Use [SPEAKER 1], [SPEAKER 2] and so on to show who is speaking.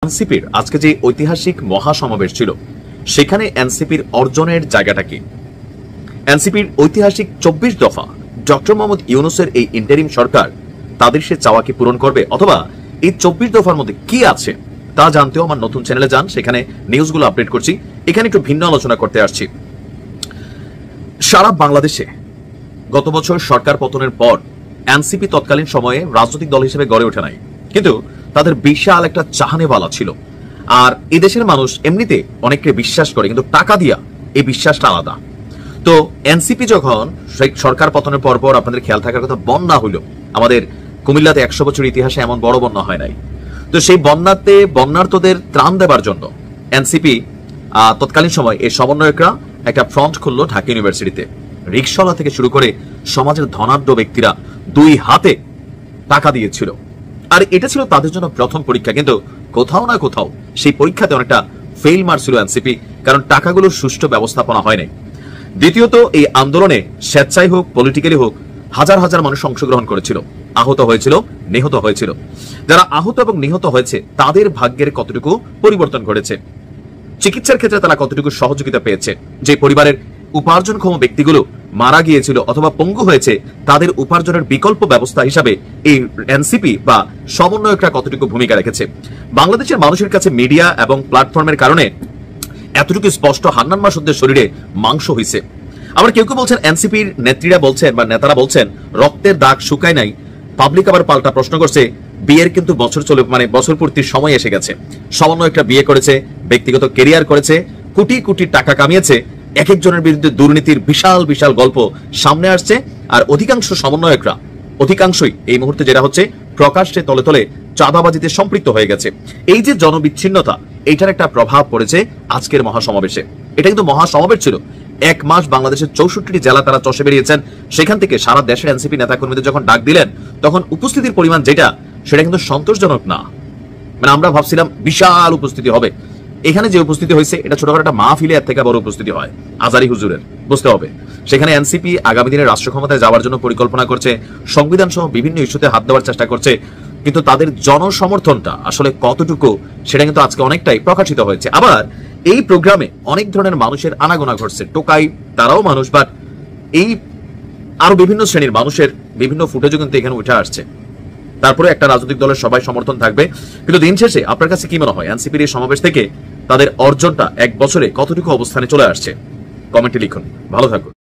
[SPEAKER 1] এনসিপির আজকে যে ঐতিহাসিক মহাসমাবেশ ছিল সেখানে এনসিপির অর্জনের জায়গাটা কি? এনসিপির ঐতিহাসিক ২৪ দফা ডক্টর মোহাম্মদ ইউনূসের এই ইন্টারিম সরকার তাদের সে চাওয়া কি পূরণ করবে, অথবা এই ২৪ দফার মধ্যে কি আছে তা জানতেও আমার নতুন চ্যানেলে যান, সেখানে নিউজগুলো আপডেট করছি। এখানে একটু ভিন্ন আলোচনা করতে আসছি। সারা বাংলাদেশে গত বছর সরকার পতনের পর এনসিপি তৎকালীন সময়ে রাজনৈতিক দল হিসেবে গড়ে ওঠে নাই, কিন্তু তাদের বিশাল একটা চাহনেওয়ালা ছিল। আর এদেশের মানুষ এমনিতে অনেককে বিশ্বাস করে, কিন্তু টাকা দিয়া এই বিশ্বাসটা আলাদা। তো এনসিপি যখন সরকার পতনের পর পর আপনাদের খেয়াল থাকার কথা বন্যা হইল, আমাদের কুমিল্লাতে ১০০ বছর ইতিহাসে এমন বড় বন্যা হয় নাই। তো সেই বন্যাতে বন্যার্তদের ত্রাণ দেবার জন্য এনসিপি তৎকালীন সময় এই সমন্বয়করা একটা ফ্রন্ট খুললো ঢাকা ইউনিভার্সিটিতে। রিকশাওয়ালা থেকে শুরু করে সমাজের ধনাঢ্য ব্যক্তিরা দুই হাতে টাকা দিয়েছিল। আর এটা ছিল তাদের জন্য প্রথম পরীক্ষা, কিন্তু কোথাও না কোথাও সেই পরীক্ষাতে অনেকটা ফেল মারছিল এনসিপি, কারণ টাকাগুলোর সুষ্ঠু ব্যবস্থাপনা হয় নাই। দ্বিতীয়ত, এই আন্দোলনে স্বেচ্ছায় হোক পলিটিক্যালি হোক হাজার হাজার মানুষ অংশগ্রহণ করেছিল, আহত হয়েছিল, নিহত হয়েছিল। যারা আহত এবং নিহত হয়েছে তাদের ভাগ্যের কতটুকু পরিবর্তন ঘটেছে, চিকিৎসার ক্ষেত্রে তারা কতটুকু সহযোগিতা পেয়েছে, যে পরিবারের উপার্জনক্ষম ব্যক্তিগুলো মারা গিয়েছিল অথবা পঙ্গু হয়েছে তাদের উপার্জনের বিকল্প ব্যবস্থা হিসাবে এই এনসিপি বা সমন্বয়করা কতটুকু ভূমিকা রেখেছে। বাংলাদেশের মানুষের কাছে মিডিয়া এবং প্ল্যাটফর্মের কারণে এতটুকু স্পষ্ট হান্নান মাসুদের শরীরে মাংস হয়েছে। আবার কেউ কেউ বলছেন, এনসিপির নেত্রীরা বলছেন বা নেতারা বলছেন রক্তের দাগ শুকায় নাই। পাবলিক আবার পাল্টা প্রশ্ন করছে, বিয়ের কিন্তু বছর চলে, মানে বছর পূর্তির সময় এসে গেছে। সমন্বয়করা বিয়ে করেছে, ব্যক্তিগত কেরিয়ার করেছে, কোটি কোটি টাকা কামিয়েছে, এক একজনের বিরুদ্ধে দুর্নীতির বিশাল বিশাল গল্প সামনে আসছে। আর অধিকাংশ সমন্বয়করা, অধিকাংশই এই মুহূর্তে যেটা হচ্ছে প্রকাশ্যে তলে তলে চাঁদাবাজিতে সম্পৃক্ত হয়ে গেছে। এই যে জনবিচ্ছিন্নতা, এইটার একটা প্রভাব পড়েছে আজকের মহাসমাবেশে। এটা কিন্তু মহাসমাবেশ ছিল, ১ মাস বাংলাদেশের ৬৪টি জেলা তারা চষে বেরিয়েছেন। সেখান থেকে সারা দেশের এনসিপি নেতাকর্মীদের যখন ডাক দিলেন তখন উপস্থিতির পরিমাণ যেটা, সেটা কিন্তু সন্তোষজনক না। মানে আমরা ভাবছিলাম বিশাল উপস্থিতি হবে, এখানে যে উপস্থিতি হয়েছে এটা ছোটখাটো একটা মাহফিলে এর থেকে বড় উপস্থিতি হয় আজারি হুজুরের, বুঝতে হবে। সেখানে এনসিপি আগামী দিনে রাষ্ট্র ক্ষমতায় যাওয়ার জন্য পরিকল্পনা করছে, সংবিধান সহ বিভিন্ন ইস্যুতে হাত দেওয়ার চেষ্টা করছে, কিন্তু তাদের জনসমর্থনটা আসলে কতটুকু সেটা কিন্তু আজকে অনেকটাই প্রকাশিত হয়েছে। আবার এই প্রোগ্রামে অনেক ধরনের মানুষের আনাগোনা ঘটছে, টোকাই তারাও মানুষ, বাট এই আরো বিভিন্ন শ্রেণীর মানুষের বিভিন্ন ফুটেজও কিন্তু এখানে উঠে আসছে। তারপরে একটা রাজনৈতিক দলের সবাই সমর্থন থাকবে, কিন্তু দিন শেষে আপনার কাছে কি মনে হয় এনসিপির এই সমাবেশ থেকে তাদের অর্জনটা ১ বছরে কতটুকু অবস্থানে চলে আসছে? কমেন্টে লিখুন। ভালো থাকুন।